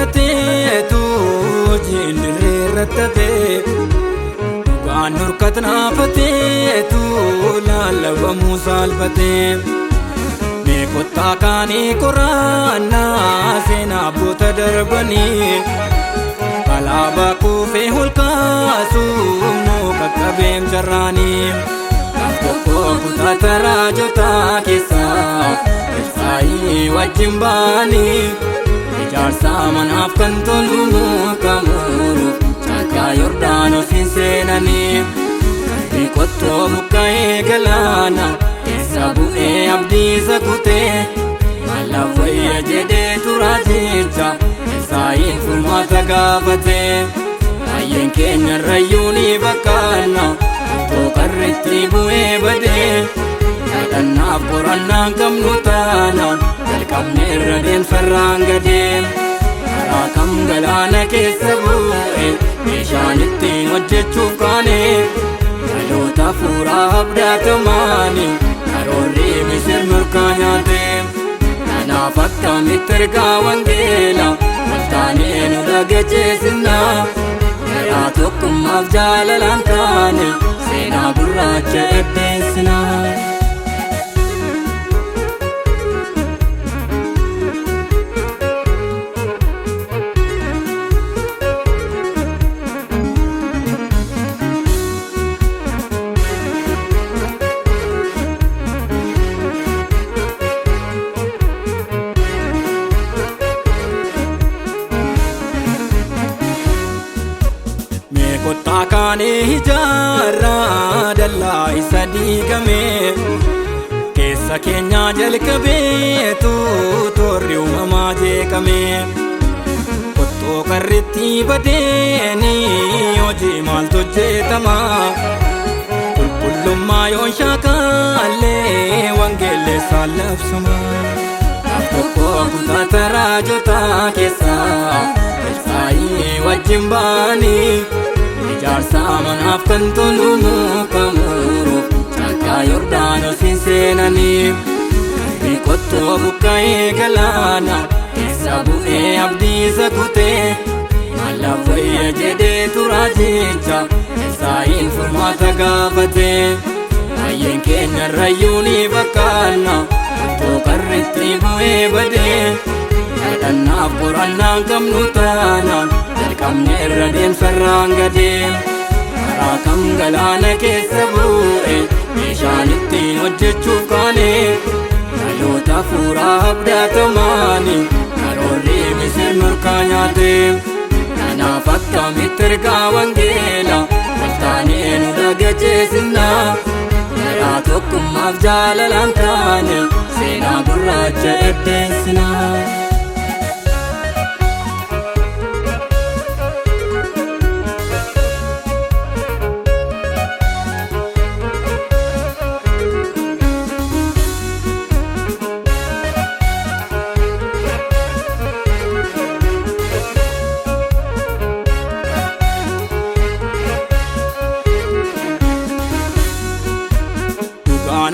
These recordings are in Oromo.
Arrateetu jillee rattatee dhugaan nurkatnaafateetu laalawamuu saalfatee mee kottaa kaanii qoraannaa seenaa abboota darbanii alaabaa kuufee holkaasuu nuu qaqqabeem jarraanii kan tokko kutaata raajotaa keessaa Elsaayii wajjin baanii Ijaarsa manaaf kan tolu mukamuuru Cakkaa Yordaanosiin seenanii Karri qottoo buqqa'ee galaana Keessa bu'ee abdiisa kutee Mallaaf wayya jedhee turaa jecha Elsaayiin furmaata gaafatee Baay'een keenya irrayyuu ni bakkaanna Qottoo qarritti bu'ee badee Kadhannaaf qorannaan qabnu taanaan Jalqabne irra deemsarraan gadeen Karaa kam galaana keessa bu'e Meeshaan ittiin hojjechuuf kaane Dhaloota fuuraa abdaatamaani Karoorri Misir mirkaa nyaate Kanaaf akkamitti ergaa wangeela Waltaanee nu dhagacheessinna Karaa tokkummaaf jaalalaan kaane Seenaa gurraacha eddeessina Kottaa kaanii ijaarraa dallaa isa diigamee Keessa keenyaa jalqabeetu toorri uumamaa jeeqamee Qottoo qarritti badeenii hojii maaltu hojjetamaa Qulqullummaa yoon shaakaallee wangeelleessaan labsamaa Kan tokko kutaata raajotaa keessaa Elsaayii wajjin baanii Ijaarsa manaaf kan tolu mukamuuru Cakkaa Yordaanosiin seenanii Karri qottoo buqqa'ee galaana Keessa bu'ee abdiisa kutee Mallaaf wayya jedhee turaa jecha Elsaayiin furmaata gaafatee Baay'een keenya irrayyuu ni bakkaanna Qottoo qarritti bu'ee badee Kadhannaaf qorannaan qabnu taanaan Jalqabne irra deemsarraan gadeen Karaa kam galaana keessa bu'e Meeshaan ittiin hojjechuuf kaane Dhaloota fuuraa abdaatamaani Karoorri Misir mirkaa nyaate Kanaaf akkamitti ergaa wangeela Waltaanee nu dhagacheessinna Karaa tokkummaaf jaalalaan kaane Seenaa gurraacha eddeessina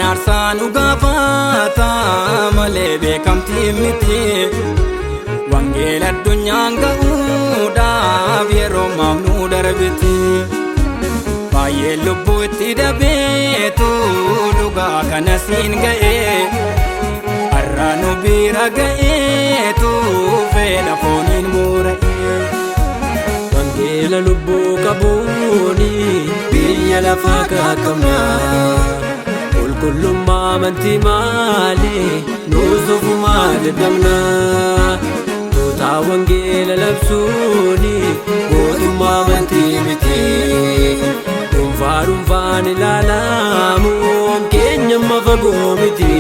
Aarsaa nu gaafata malee beekamtii miti Wangeela addunyaan ga'uudhaaf yeroo maamnuu darbiti Baay'ee lubbuu itti dabeetu dhugaa kana siin ga'ee Har'a nu bira ga'eetu fedha fooniin muura'ee Wangeela lubbuu qabuuni biyya lafaa kaaqamnaa Qulqullummaa amantii maali nu ofumaa dedamna tuutaa wangeela labsuuni mootummaa amantii miti dhuunfaa dhuunfaan ilaalamuun keenya amma fagoo miti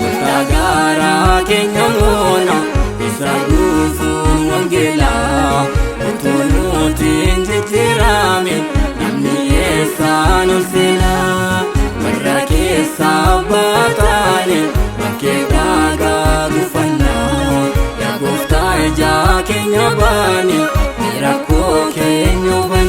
wanta gaaraa keenya moona isa dhufuun wangeelaa utuu nuti hin jijjiirame namni eessaan ol seenaa warra keessaa baataane bakkee dhaagaa gufannaa yaa gooftaa ijaa keenya baane rakkoo keenya hubannaa.